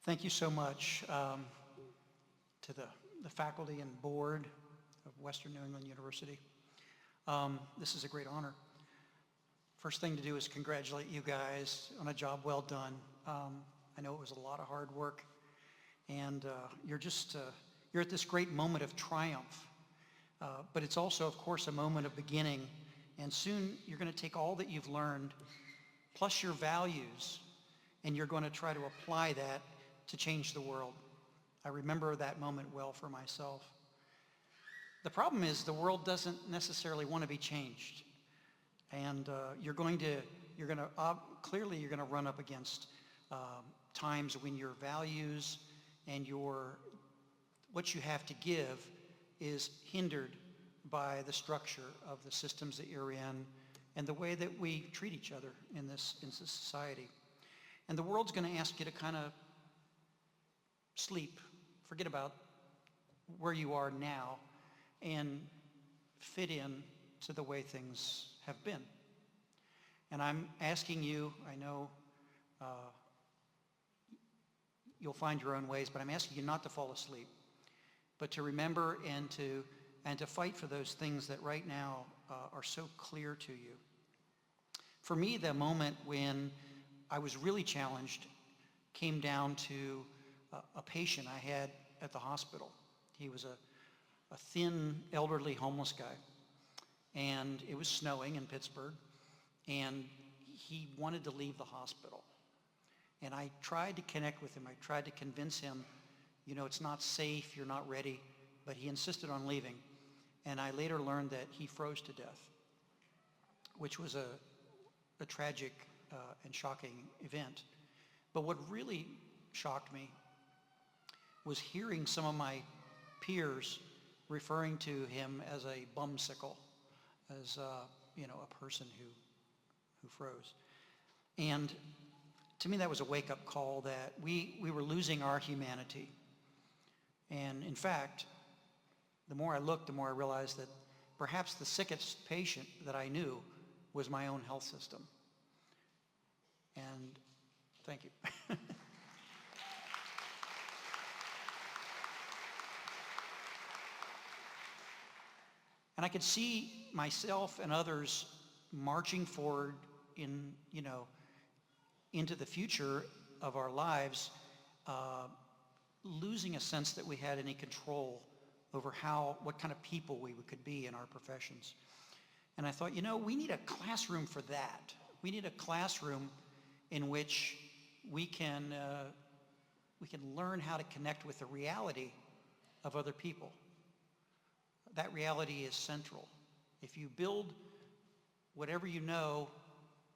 Thank you so much to the faculty and board of Western New England University. This is a great honor. First thing to do is congratulate you guys on a job well done. I know it was a lot of hard work, and you're at this great moment of triumph. But it's also, of course, a moment of beginning, and soon you're going to take all that you've learned, plus your values, and you're going to try to apply that to change the world. I remember that moment well for myself. The problem is the world doesn't necessarily want to be changed, and clearly you're going to run up against times when your values and what you have to give is hindered by the structure of the systems that you're in and the way that we treat each other in this society. And the world's going to ask you to kind of sleep, forget about where you are now, and fit in to the way things have been. And I'm asking you, I know you'll find your own ways, but I'm asking you not to fall asleep, but to remember and to fight for those things that right now are so clear to you. For me, the moment when I was really challenged came down to a patient I had at the hospital. He was a thin, elderly, homeless guy. And it was snowing in Pittsburgh, and he wanted to leave the hospital. And I tried to connect with him. I tried to convince him, it's not safe, you're not ready, but he insisted on leaving. And I later learned that he froze to death, which was a tragic and shocking event. But what really shocked me was hearing some of my peers referring to him as a bumsicle, as a person who froze. And to me, that was a wake-up call that we were losing our humanity. And in fact, the more I looked, the more I realized that perhaps the sickest patient that I knew was my own health system. And thank you. And I could see myself and others marching forward into the future of our lives, losing a sense that we had any control over what kind of people we could be in our professions. And I thought, we need a classroom for that. We need a classroom in which we can learn how to connect with the reality of other people. That reality is central. If you build whatever you know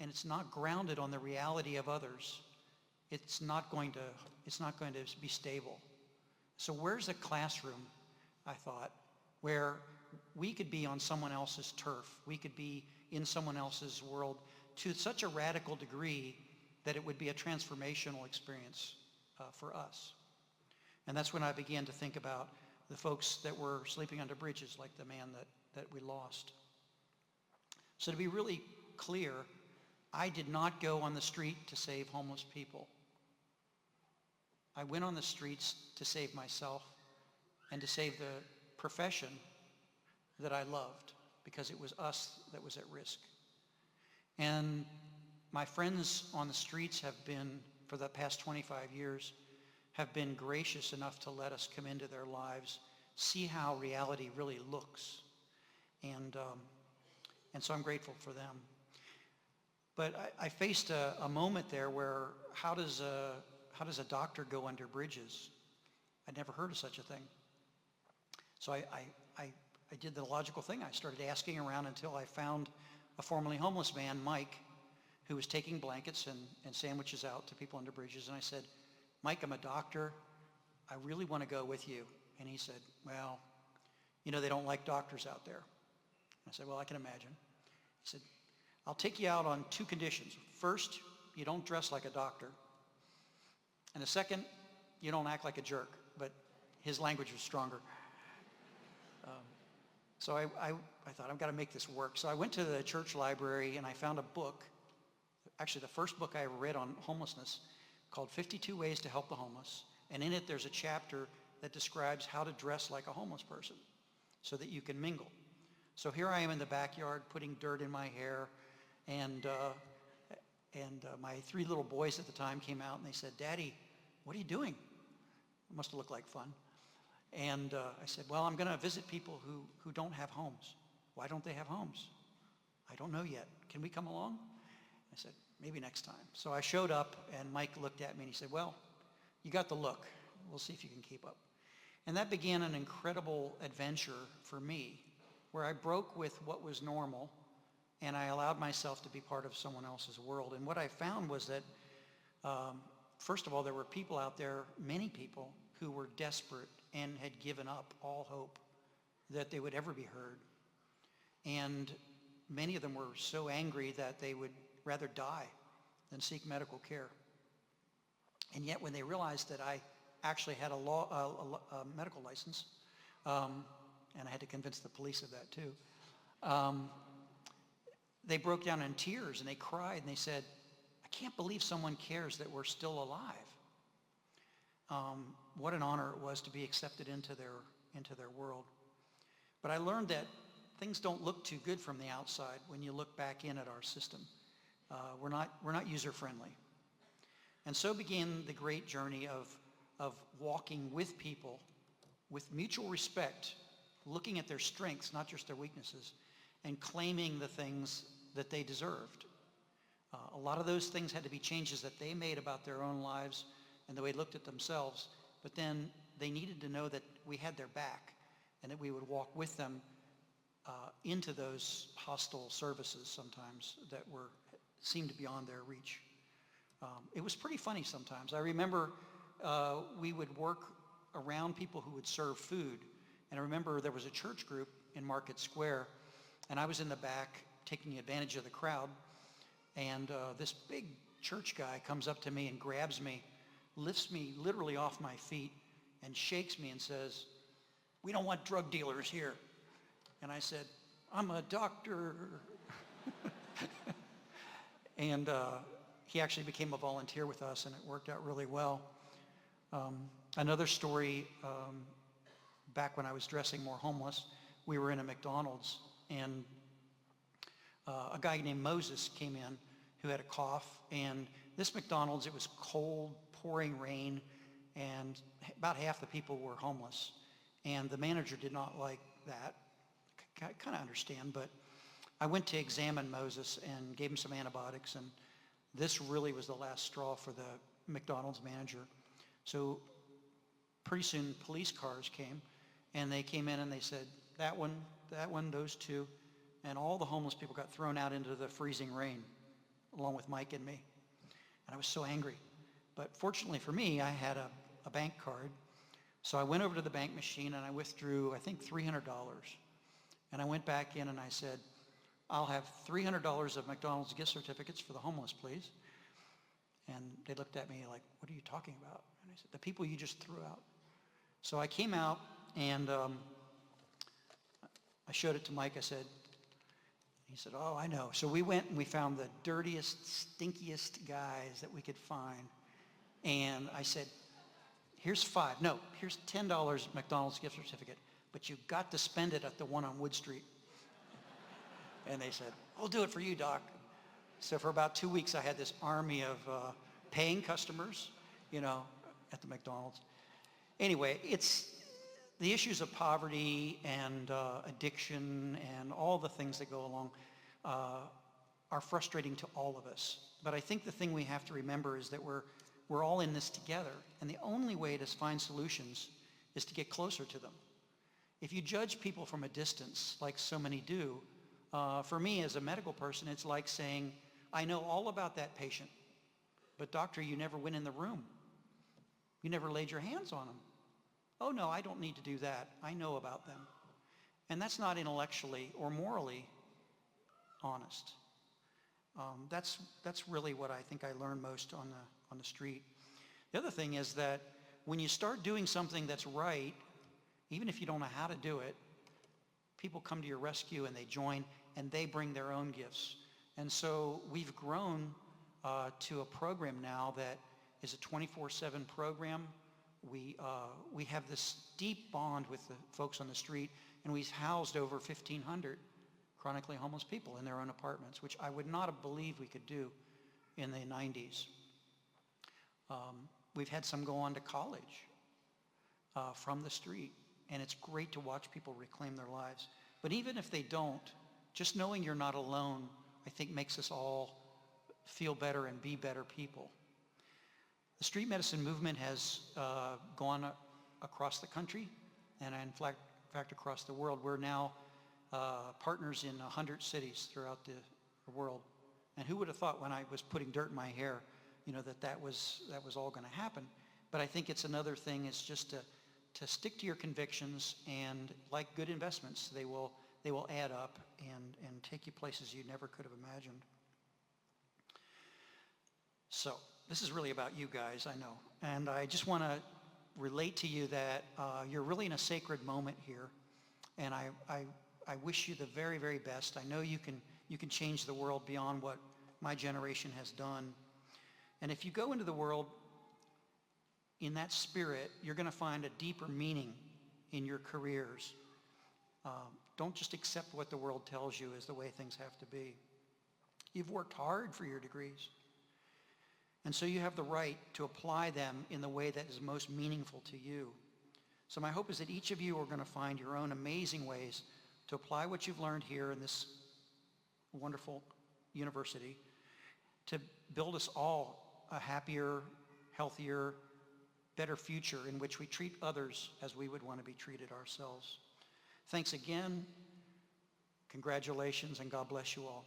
and it's not grounded on the reality of others, it's not going to be stable. So where's a classroom, I thought, where we could be on someone else's turf, we could be in someone else's world to such a radical degree that it would be a transformational experience for us. And that's when I began to think about the folks that were sleeping under bridges, like the man that we lost. So to be really clear, I did not go on the street to save homeless people. I went on the streets to save myself and to save the profession that I loved, because it was us that was at risk. And my friends on the streets have been, for the past 25 years, have been gracious enough to let us come into their lives, see how reality really looks. And so I'm grateful for them. But I faced a moment there where how does a doctor go under bridges? I'd never heard of such a thing. So I did the logical thing. I started asking around until I found a formerly homeless man, Mike, who was taking blankets and sandwiches out to people under bridges. And I said, Mike, I'm a doctor. I really want to go with you. And he said, well, they don't like doctors out there. I said, well, I can imagine. He said, I'll take you out on two conditions. First, you don't dress like a doctor. And the second, you don't act like a jerk. But his language was stronger. So I thought, I've got to make this work. So I went to the church library and I found a book, actually the first book I ever read on homelessness, called 52 Ways to Help the Homeless. And in it, there's a chapter that describes how to dress like a homeless person so that you can mingle. So here I am in the backyard putting dirt in my hair, and my 3 little boys at the time came out and they said, "Daddy, what are you doing?" It must have looked like fun. And I said, "Well, I'm going to visit people who don't have homes." "Why don't they have homes?" "I don't know yet. Can we come along?" I said, "Maybe next time." So I showed up, and Mike looked at me and he said, "Well, you got the look. We'll see if you can keep up." And that began an incredible adventure for me, where I broke with what was normal and I allowed myself to be part of someone else's world. And what I found was that, first of all, there were people out there, many people, who were desperate and had given up all hope that they would ever be heard. And many of them were so angry that they would rather die than seek medical care. And yet when they realized that I actually had a medical license, and I had to convince the police of that too, they broke down in tears and they cried and they said, "I can't believe someone cares that we're still alive." What an honor it was to be accepted into their world. But I learned that things don't look too good from the outside when you look back in at our system. We're not user-friendly. And so began the great journey of walking with people with mutual respect, looking at their strengths, not just their weaknesses, and claiming the things that they deserved. A lot of those things had to be changes that they made about their own lives and the way they looked at themselves, but then they needed to know that we had their back and that we would walk with them into those hostile services sometimes that seemed to be beyond their reach. It was pretty funny sometimes. I remember we would work around people who would serve food. And I remember there was a church group in Market Square, and I was in the back taking advantage of the crowd. And this big church guy comes up to me and grabs me, lifts me literally off my feet, and shakes me and says, "We don't want drug dealers here." And I said, "I'm a doctor." And he actually became a volunteer with us, and it worked out really well. Another story, back when I was dressing more homeless, we were in a McDonald's, and a guy named Moses came in who had a cough. And this McDonald's, it was cold, pouring rain, and about half the people were homeless. And the manager did not like that. I kind of understand, but I went to examine Moses and gave him some antibiotics, and this really was the last straw for the McDonald's manager. So pretty soon police cars came, and they came in and they said, that one, those two, and all the homeless people got thrown out into the freezing rain, along with Mike and me. And I was so angry. But fortunately for me, I had a bank card. So I went over to the bank machine and I withdrew, I think, $300. And I went back in and I said, "I'll have $300 of McDonald's gift certificates for the homeless, please." And they looked at me like, "What are you talking about?" And I said, "The people you just threw out." So I came out and I showed it to Mike. I said, he said, "Oh, I know." So we went and we found the dirtiest, stinkiest guys that we could find. And I said, here's $10 McDonald's gift certificate, but you got to spend it at the one on Wood Street. And they said, "We'll do it for you, Doc." So for about 2 weeks, I had this army of paying customers, at the McDonald's. Anyway, it's the issues of poverty and addiction and all the things that go along are frustrating to all of us. But I think the thing we have to remember is that we're all in this together, and the only way to find solutions is to get closer to them. If you judge people from a distance, like so many do, for me as a medical person, it's like saying, "I know all about that patient, but doctor, you never went in the room. You never laid your hands on them." "Oh no, I don't need to do that. I know about them." And that's not intellectually or morally honest. That's really what I think I learned most on the street. The other thing is that when you start doing something that's right, even if you don't know how to do it, people come to your rescue and they join and they bring their own gifts. And so we've grown to a program now that is a 24/7 program. We have this deep bond with the folks on the street, and we've housed over 1,500 chronically homeless people in their own apartments, which I would not have believed we could do in the 90s. We've had some go on to college from the street, and it's great to watch people reclaim their lives. But even if they don't, just knowing you're not alone, I think makes us all feel better and be better people. The street medicine movement has gone across the country, and in fact across the world. We're now partners in 100 cities throughout the world. And who would have thought when I was putting dirt in my hair, that was all going to happen. But I think it's another thing is just to stick to your convictions, and like good investments, they will add up and take you places you never could have imagined. So this is really about you guys, I know. And I just want to relate to you that you're really in a sacred moment here. And I wish you the very, very best. I know you can change the world beyond what my generation has done. And if you go into the world in that spirit, you're going to find a deeper meaning in your careers. Don't just accept what the world tells you is the way things have to be. You've worked hard for your degrees. And so you have the right to apply them in the way that is most meaningful to you. So my hope is that each of you are going to find your own amazing ways to apply what you've learned here in this wonderful university to build us all a happier, healthier, better future in which we treat others as we would want to be treated ourselves. Thanks again. Congratulations, and God bless you all.